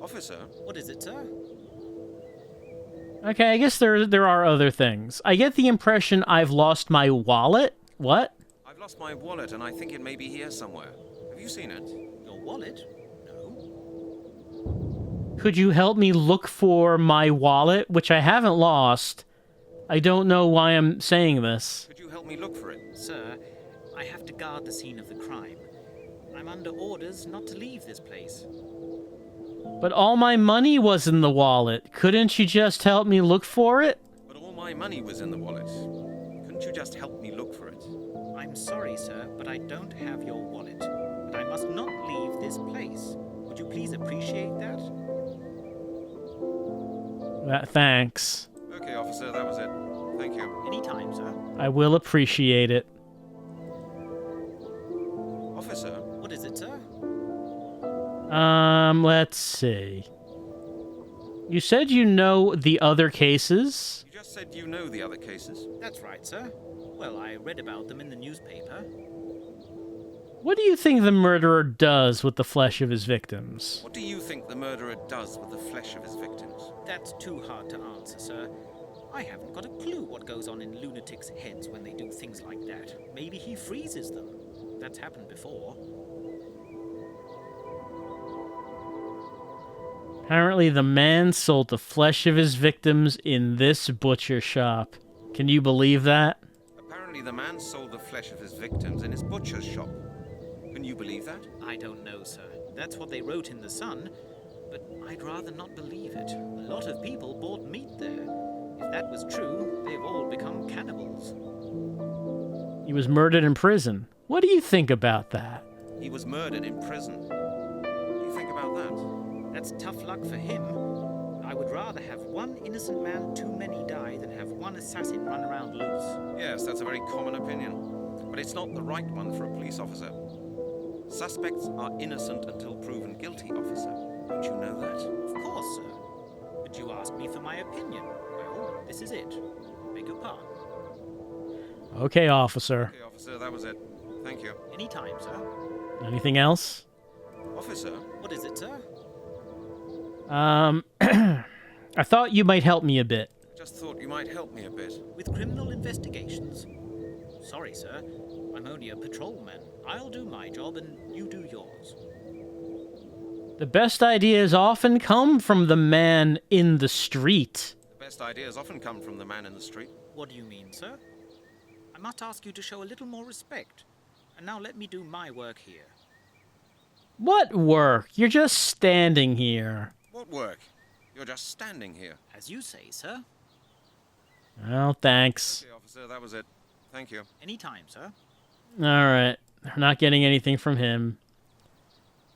Speaker 3: Officer?
Speaker 6: What is it, sir?
Speaker 1: Okay, I guess there are other things. I get the impression I've lost my wallet. What?
Speaker 3: I've lost my wallet and I think it may be here somewhere. Have you seen it?
Speaker 6: Your wallet? No.
Speaker 1: Could you help me look for my wallet, which I haven't lost? I don't know why I'm saying this.
Speaker 3: Could you help me look for it?
Speaker 6: Sir, I have to guard the scene of the crime. I'm under orders not to leave this place.
Speaker 1: But all my money was in the wallet. Couldn't you just help me look for it?
Speaker 3: But all my money was in the wallet. Couldn't you just help me look for it?
Speaker 6: I'm sorry, sir, but I don't have your wallet. And I must not leave this place. Would you please appreciate that?
Speaker 1: Thanks.
Speaker 3: Okay, officer, that was it. Thank you.
Speaker 6: Anytime, sir.
Speaker 1: I will appreciate it.
Speaker 3: Officer?
Speaker 6: What is it, sir?
Speaker 1: Let's see. You said you know the other cases?
Speaker 3: You just said you know the other cases.
Speaker 6: That's right, sir. Well, I read about them in the newspaper.
Speaker 1: What do you think the murderer does with the flesh of his victims?
Speaker 3: What do you think the murderer does with the flesh of his victims?
Speaker 6: That's too hard to answer, sir. I haven't got a clue what goes on in lunatics' heads when they do things like that. Maybe he freezes them. That's happened before.
Speaker 1: Apparently the man sold the flesh of his victims in this butcher shop. Can you believe that?
Speaker 3: Apparently the man sold the flesh of his victims in his butcher's shop. Can you believe that?
Speaker 6: I don't know, sir. That's what they wrote in the Sun, but I'd rather not believe it. A lot of people bought meat there. If that was true, they've all become cannibals.
Speaker 1: He was murdered in prison. What do you think about that?
Speaker 3: He was murdered in prison. What do you think about that?
Speaker 6: That's tough luck for him. I would rather have one innocent man too many die than have one assassin run around loose.
Speaker 3: Yes, that's a very common opinion. But it's not the right one for a police officer. Suspects are innocent until proven guilty, officer. Don't you know that?
Speaker 6: Of course, sir. But you asked me for my opinion. Well, this is it. Beg your pardon.
Speaker 1: Okay, officer.
Speaker 3: Okay, officer, that was it. Thank you.
Speaker 6: Anytime, sir.
Speaker 1: Anything else?
Speaker 3: Officer?
Speaker 6: What is it, sir?
Speaker 1: I thought you might help me a bit.
Speaker 3: Just thought you might help me a bit.
Speaker 6: With criminal investigations? Sorry, sir. I'm only a patrolman. I'll do my job and you do yours.
Speaker 1: The best ideas often come from the man in the street.
Speaker 3: The best ideas often come from the man in the street.
Speaker 6: What do you mean, sir? I must ask you to show a little more respect. And now let me do my work here.
Speaker 1: What work? You're just standing here.
Speaker 3: What work? You're just standing here.
Speaker 6: As you say, sir.
Speaker 1: Well, thanks.
Speaker 3: Okay, officer, that was it. Thank you.
Speaker 6: Anytime, sir.
Speaker 1: Alright. We're not getting anything from him.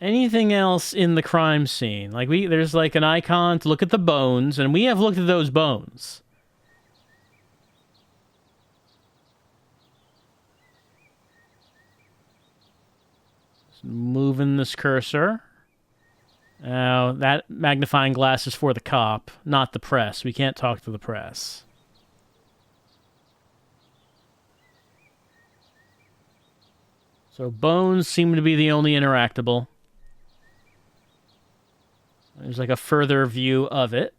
Speaker 1: Anything else in the crime scene? Like, there's like an icon to look at the bones, and we have looked at those bones. Just moving this cursor. Now, that magnifying glass is for the cop, not the press. We can't talk to the press. So bones seem to be the only interactable. There's like a further view of it.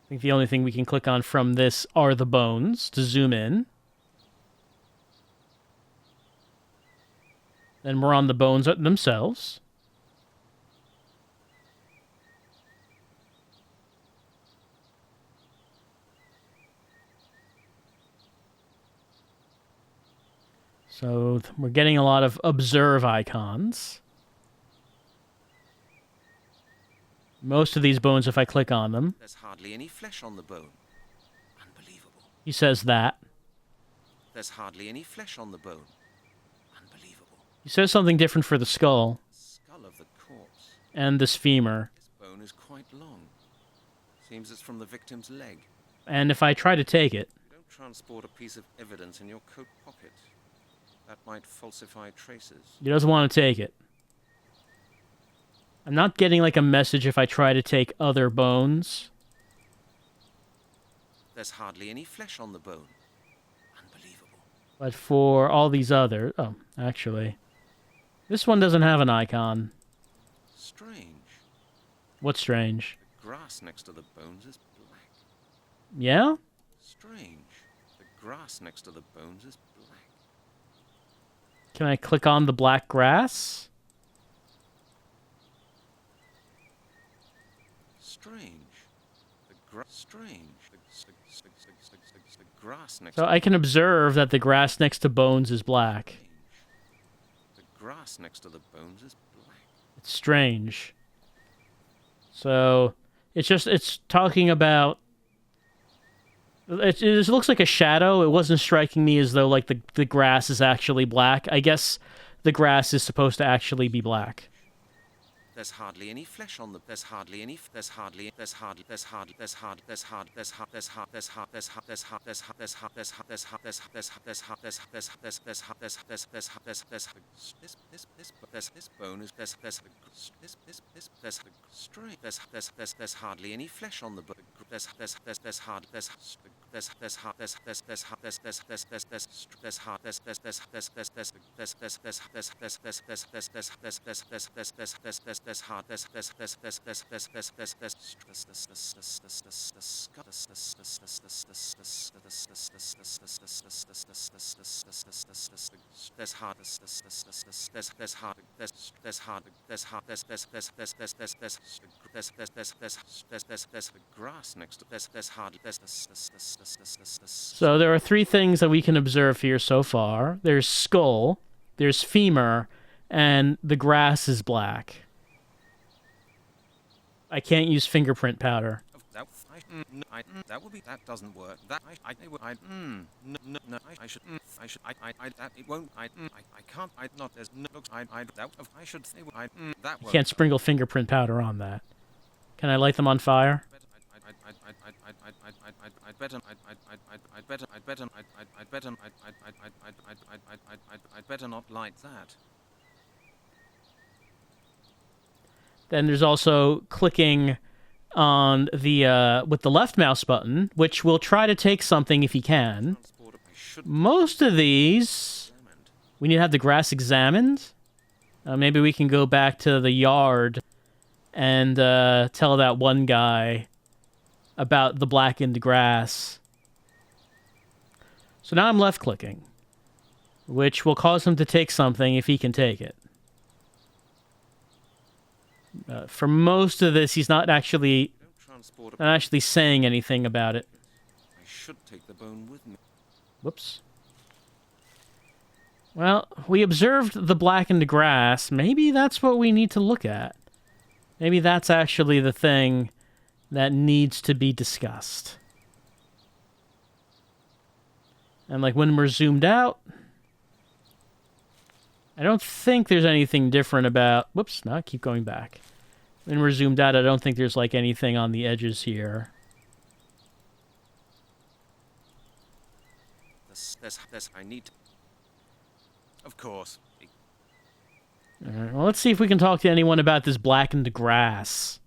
Speaker 1: I think the only thing we can click on from this are the bones to zoom in. Then we're on the bones themselves. So we're getting a lot of observe icons. Most of these bones, if I click on them,
Speaker 3: There's hardly any flesh on the bone. Unbelievable.
Speaker 1: he says that.
Speaker 3: There's hardly any flesh on the bone. Unbelievable.
Speaker 1: He says something different for the skull
Speaker 3: Skull of the corpse.
Speaker 1: and this femur.
Speaker 3: This bone is quite long. Seems it's from the victim's leg.
Speaker 1: And if I try to take it,
Speaker 3: Don't transport a piece of evidence in your coat pocket. That might falsify traces.
Speaker 1: he doesn't want to take it. I'm not getting like a message if I try to take other bones.
Speaker 3: There's hardly any flesh on the bone. Unbelievable.
Speaker 1: But for all these other... Oh, actually. This one doesn't have an icon.
Speaker 3: Strange.
Speaker 1: What's strange?
Speaker 3: The grass next to the bones is black.
Speaker 1: Yeah?
Speaker 3: Strange. The grass next to the bones is black.
Speaker 1: Can I click on the black grass?
Speaker 3: Strange. Strange. The grass next
Speaker 1: So I can observe that the grass next to bones is black.
Speaker 3: The grass next to the bones is black.
Speaker 1: It's strange. So it's talking about... It looks like a shadow. It wasn't striking me as though like the grass is actually black. I guess the grass is supposed to actually be black.
Speaker 3: There's hardly any flesh on the. There's hardly any. There's hardly. There's hardly. There's hardly. There's hard. There's hard. There's hard. There's hard. There's hard. There's hard. There's hard. There's hard. There's hard. There's hard. There's hard. There's hard. There's hard. There's hard. There's hard. There's hard. There's there's there's there's there's there's this bone is there's there's string there's hardly any flesh on the bone. There's hard there's hard there's hard there's hard grass next to there's hard
Speaker 1: So there are three things that we can observe here so far. There's skull, there's femur, and the grass is black. I can't use fingerprint powder.
Speaker 3: That would be that doesn't work. That I should that it won't I can't not there's no that I should say that
Speaker 1: You can't sprinkle fingerprint powder on that. Can I light them on fire?
Speaker 3: I'd better not like that.
Speaker 1: Then there's also clicking on the with the left mouse button, which will try to take something if he can. Most of these, we need to have the grass examined. Maybe we can go back to the yard and tell that one guy about the blackened grass. So now I'm left-clicking, which will cause him to take something if he can take it. For most of this, he's not actually saying anything about it.
Speaker 3: I should take the bone with me.
Speaker 1: Whoops. Well, we observed the blackened grass. Maybe that's what we need to look at. Maybe that's actually the thing that needs to be discussed. And like when we're zoomed out, I don't think there's anything different about... Whoops, no, keep going back. When we're zoomed out, I don't think there's like anything on the edges here.
Speaker 3: I need... Of course.
Speaker 1: All right, well, let's see if we can talk to anyone about this blackened grass.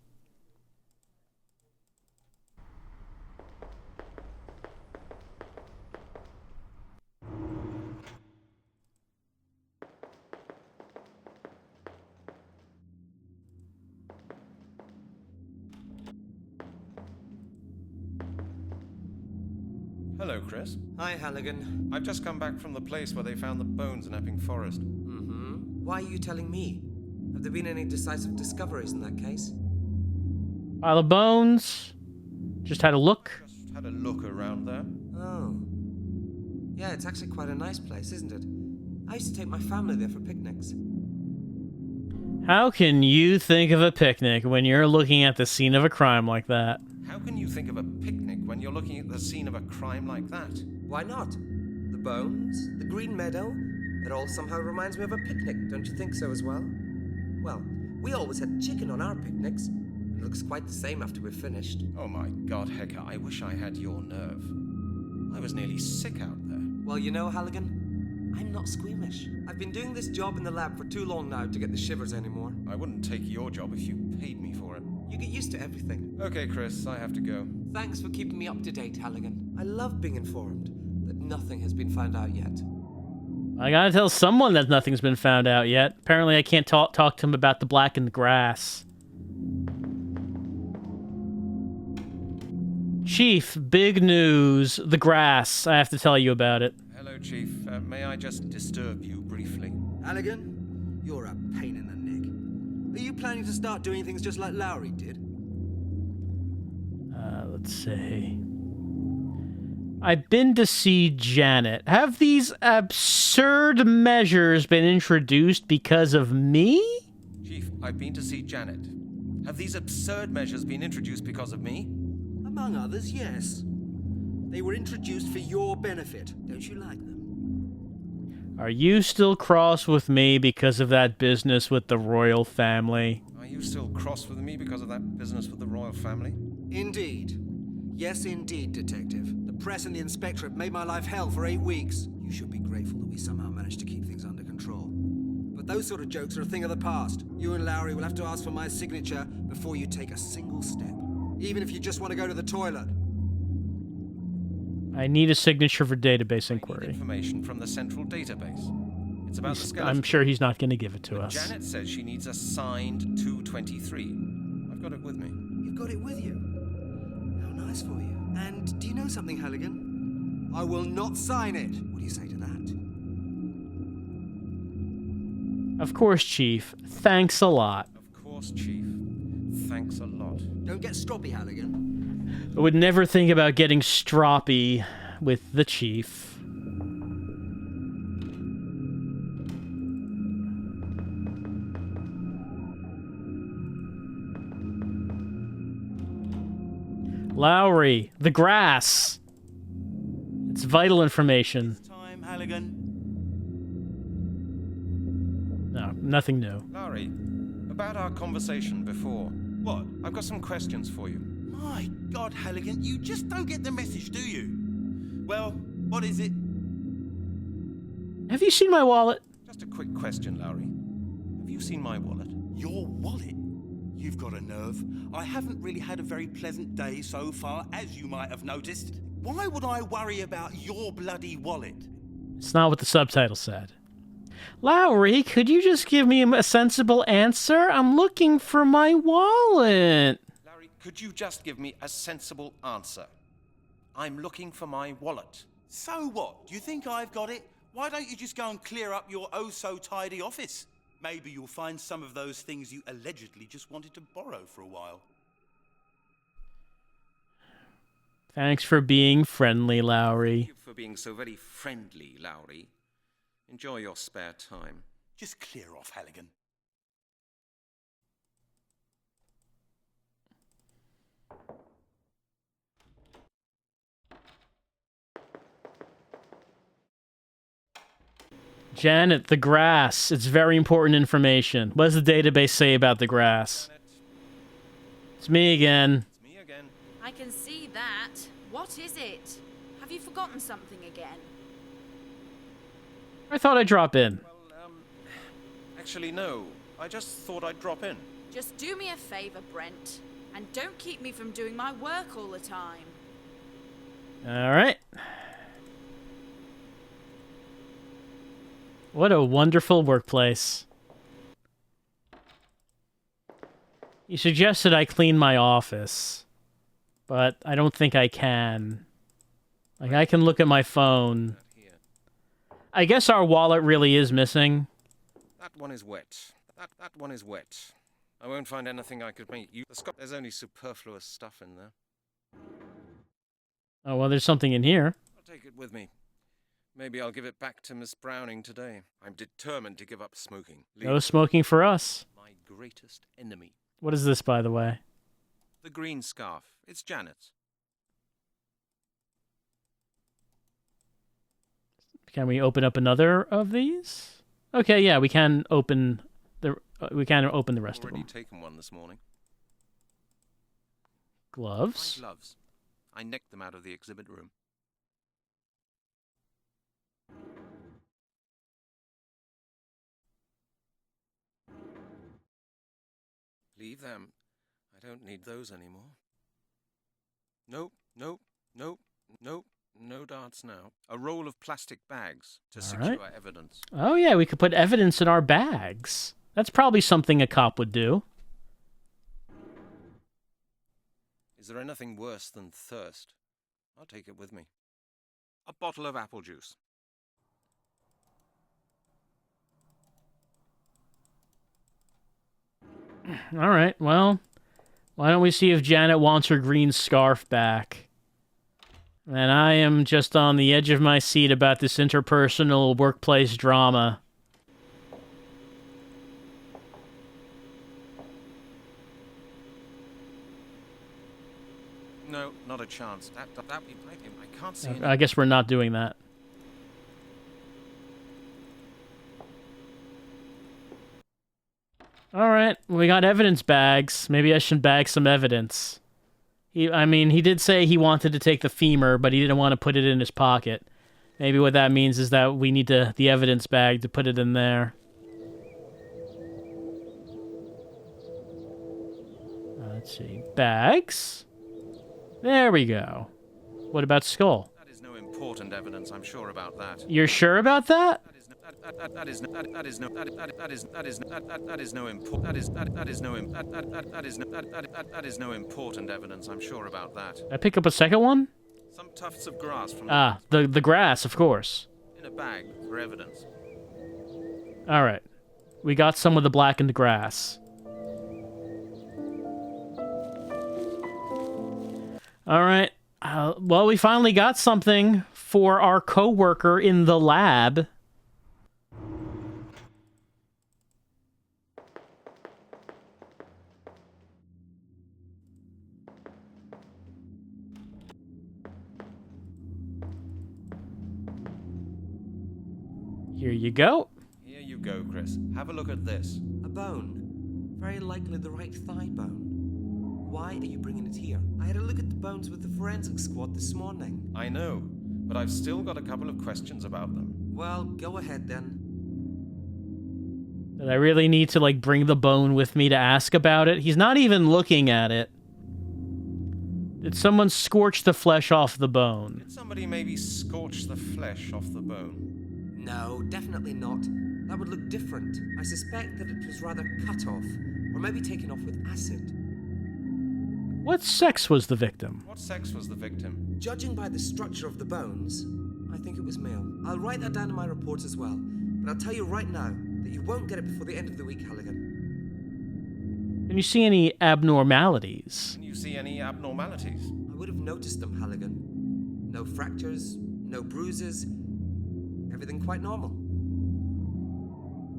Speaker 3: Hello, Chris.
Speaker 4: Hi, Halligan.
Speaker 3: I've just come back from the place where they found the bones in Epping Forest.
Speaker 4: Mm-hmm. Why are you telling me? Have there been any decisive discoveries in that case?
Speaker 1: Pile of bones. Just had a look.
Speaker 3: Just had a look around there.
Speaker 4: Oh. Yeah, it's actually quite a nice place, isn't it? I used to take my family there for picnics.
Speaker 1: How can you think of a picnic when you're looking at the scene of a crime like that?
Speaker 3: How can you think of a picnic when you're looking at the scene of a crime like that?
Speaker 4: Why not? The bones, the green meadow, it all somehow reminds me of a picnic, don't you think so as well? Well, we always had chicken on our picnics. It looks quite the same after we're finished.
Speaker 3: Oh my God, Hecker, I wish I had your nerve. I was nearly sick out there.
Speaker 4: Well, you know, Halligan, I'm not squeamish. I've been doing this job in the lab for too long now to get the shivers anymore.
Speaker 3: I wouldn't take your job if you paid me for it.
Speaker 4: You get used to everything.
Speaker 3: Okay, Chris, I have to go.
Speaker 4: Thanks for keeping me up to date, Halligan. I love being informed that nothing has been found out yet.
Speaker 1: I gotta tell someone that nothing's been found out yet. Apparently I can't talk to him about the blackened grass. Chief, big news. The grass. I have to tell you about it.
Speaker 3: Hello, Chief. May I just disturb you briefly?
Speaker 2: Halligan, you're a pain in the neck. Are you planning to start doing things just like Lowry did?
Speaker 1: Let's see. I've been to see Janet. Have these absurd measures been introduced because of me?
Speaker 3: Chief, I've been to see Janet. Have these absurd measures been introduced because of me?
Speaker 2: Among others, yes. They were introduced for your benefit. Don't you like them?
Speaker 1: Are you still cross with me because of that business with the royal family?
Speaker 3: Are you still cross with me because of that business with the royal family?
Speaker 2: Indeed. Yes, indeed, Detective. The press and the inspectorate made my life hell for 8 weeks. You should be grateful that we somehow managed to keep things under control. But those sort of jokes are a thing of the past. You and Lowry will have to ask for my signature before you take a single step. Even if you just want to go to the toilet.
Speaker 1: I need a signature for database
Speaker 3: I need
Speaker 1: inquiry.
Speaker 3: information from the central database. It's about the skeleton.
Speaker 1: I'm sure he's not going to give it to
Speaker 3: But
Speaker 1: us.
Speaker 3: Janet says she needs a signed 223. I've got it with me.
Speaker 2: You've got it with you. How nice for you. And do you know something, Halligan? I will not sign it. What do you say to that?
Speaker 1: Of course, Chief. Thanks a lot.
Speaker 3: Of course, Chief. Thanks a lot.
Speaker 2: Don't get stroppy, Halligan.
Speaker 1: I would never think about getting stroppy with the Chief. Lowry, the grass. It's vital information.
Speaker 5: Time, Halligan.
Speaker 1: No, nothing new.
Speaker 3: Larry, about our conversation before.
Speaker 5: What?
Speaker 3: I've got some questions for you.
Speaker 5: My God, Halligan, you just don't get the message, do you? Well, what is it?
Speaker 1: Have you seen my wallet?
Speaker 3: Just a quick question, Larry. Have you seen my wallet?
Speaker 5: Your wallet? You've got a nerve. I haven't really had a very pleasant day so far, as you might have noticed. Why would I worry about your bloody wallet?
Speaker 1: It's not what the subtitle said. Lowry, could you just give me a sensible answer? I'm looking for my wallet.
Speaker 3: Larry, could you just give me a sensible answer? I'm looking for my wallet.
Speaker 5: So what? Do you think I've got it? Why don't you just go and clear up your oh-so-tidy office? Maybe you'll find some of those things you allegedly just wanted to borrow for a while.
Speaker 1: Thanks for being friendly,
Speaker 3: Thank
Speaker 1: Lowry.
Speaker 3: you for being so very friendly, Lowry. Enjoy your spare time.
Speaker 5: Just clear off, Halligan.
Speaker 1: Janet, the grass. It's very important information. What does the database say about the grass?
Speaker 3: Janet,
Speaker 1: It's me again.
Speaker 3: it's me again.
Speaker 7: I can see that. What is it? Have you forgotten something again?
Speaker 1: I thought I'd drop in.
Speaker 3: Well, Actually, no. I just thought I'd drop in.
Speaker 7: Just do me a favor, Brent, and don't keep me from doing my work all the time.
Speaker 1: All right. What a wonderful workplace. You suggested I clean my office, but I don't think I can. Like, I can look at my phone. I guess our wallet really is missing.
Speaker 3: That one is wet. That one is wet. I won't find anything I could make you. There's only superfluous stuff in there.
Speaker 1: Oh, well, there's something in here.
Speaker 3: I'll take it with me. Maybe I'll give it back to Miss Browning today. I'm determined to give up smoking.
Speaker 1: No smoking for us.
Speaker 3: My greatest enemy.
Speaker 1: What is this, by the way?
Speaker 3: The green scarf. It's Janet's.
Speaker 1: Can we open up another of these? Okay, yeah, we can open the rest of
Speaker 3: Already
Speaker 1: them.
Speaker 3: taken one this morning.
Speaker 1: Gloves.
Speaker 3: My gloves. I nicked them out of the exhibit room. Leave them. I don't need those anymore. Nope, nope, nope, nope. No darts now. A roll of plastic bags to secure evidence.
Speaker 1: Oh, yeah, we could put evidence in our bags. That's probably something a cop would do.
Speaker 3: Is there anything worse than thirst? I'll take it with me. A bottle of apple juice.
Speaker 1: All right, well, why don't we see if Janet wants her green scarf back? And I am just on the edge of my seat about this interpersonal workplace drama.
Speaker 3: No, not a chance. That be like him. I can't see.
Speaker 1: I guess we're not doing that. All right, we got evidence bags. Maybe I should bag some evidence. He did say he wanted to take the femur, but he didn't want to put it in his pocket. Maybe what that means is that we need the evidence bag to put it in there. Let's see. Bags? There we go. What about skull?
Speaker 3: That is no important evidence. I'm sure about that.
Speaker 1: You're sure about that?
Speaker 3: That is no important evidence. I'm sure about that.
Speaker 1: I pick up a second one?
Speaker 3: Some tufts of grass from
Speaker 1: the grass, of course.
Speaker 3: in a bag for evidence.
Speaker 1: All right. We got some of the blackened grass. All right. Well, we finally got something for our coworker in the lab. Here you go.
Speaker 3: Here you go, Chris. Have a look at this.
Speaker 4: A bone. Very likely the right thigh bone. Why are you bringing it here? I had a look at the bones with the forensic squad this morning.
Speaker 3: I know, but I've still got a couple of questions about them.
Speaker 4: Well, go ahead then.
Speaker 1: Did I really need to, bring the bone with me to ask about it? He's not even looking at it. Did someone scorch the flesh off the bone?
Speaker 3: Did somebody maybe scorch the flesh off the bone?
Speaker 4: No, definitely not. That would look different. I suspect that it was rather cut off, or maybe taken off with acid.
Speaker 1: What sex was the victim?
Speaker 3: What sex was the victim?
Speaker 4: Judging by the structure of the bones, I think it was male. I'll write that down in my report as well, but I'll tell you right now that you won't get it before the end of the week, Halligan.
Speaker 1: Can you see any abnormalities?
Speaker 3: Can you see any abnormalities?
Speaker 4: I would have noticed them, Halligan. No fractures, no bruises, everything quite normal.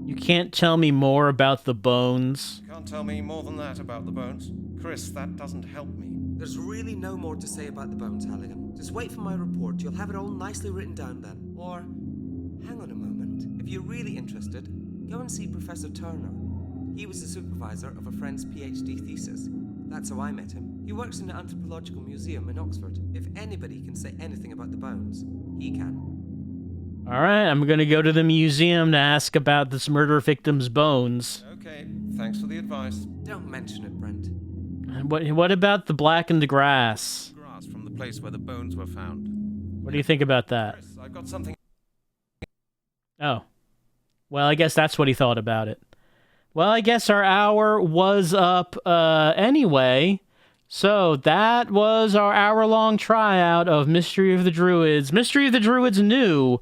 Speaker 1: You can't tell me more about the bones?
Speaker 3: Can't tell me more than that about the bones. Chris, that doesn't help me.
Speaker 4: There's really no more to say about the bones, Halligan. Just wait for my report. You'll have it all nicely written down then. Or, hang on a moment. If you're really interested, go and see Professor Turner. He was the supervisor of a friend's PhD thesis. That's how I met him. He works in an anthropological museum in Oxford. If anybody can say anything about the bones, he can.
Speaker 1: All right, I'm going to go to the museum to ask about this murder victim's bones.
Speaker 3: Okay, thanks for the advice.
Speaker 4: Don't mention it, Brent.
Speaker 1: And what about the blackened grass?
Speaker 3: Grass from the place where the bones were found.
Speaker 1: What do you think about that?
Speaker 3: Chris, I've got something.
Speaker 1: Oh. Well, I guess that's what he thought about it. Well, I guess our hour was up anyway. So that was our hour-long tryout of Mystery of the Druids. Mystery of the Druids knew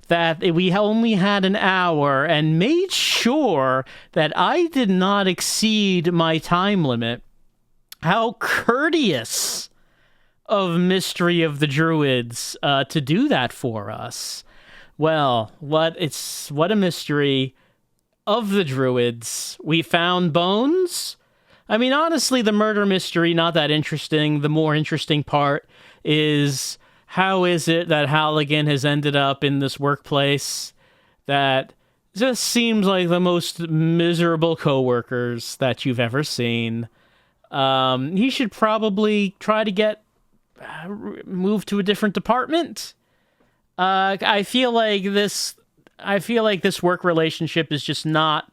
Speaker 1: that we only had an hour and made sure that I did not exceed my time limit. How courteous of Mystery of the Druids to do that for us. Well, what a mystery of the Druids. We found bones. I mean, honestly, the murder mystery, not that interesting. The more interesting part is, how is it that Halligan has ended up in this workplace that just seems like the most miserable coworkers that you've ever seen? He should probably try to get moved to a different department. I feel like this work relationship is just not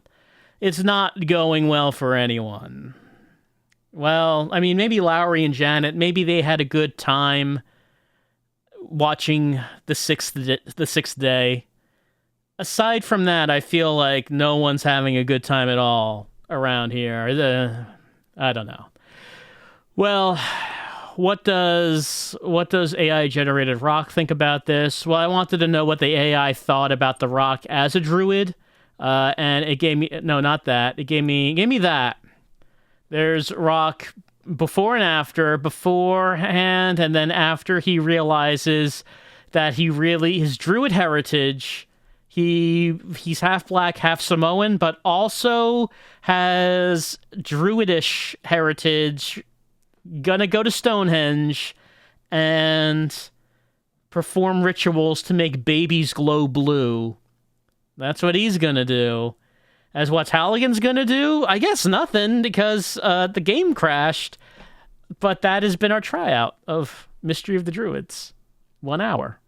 Speaker 1: going well for anyone. Well, I mean, maybe Lowry and Janet, maybe they had a good time watching the sixth day. Aside from that, I feel like no one's having a good time at all around here. I don't know. Well, what does AI-generated rock think about this? Well, I wanted to know what the AI thought about the rock as a druid, and it gave me not that. It gave me that. There's rock beforehand, and then after he realizes that his druid heritage. He's half black, half Samoan, but also has druidish heritage. Gonna go to Stonehenge and perform rituals to make babies glow blue. That's what he's gonna do. As what's Halligan's gonna do? I guess nothing, because the game crashed. But that has been our tryout of Mystery of the Druids. 1 hour.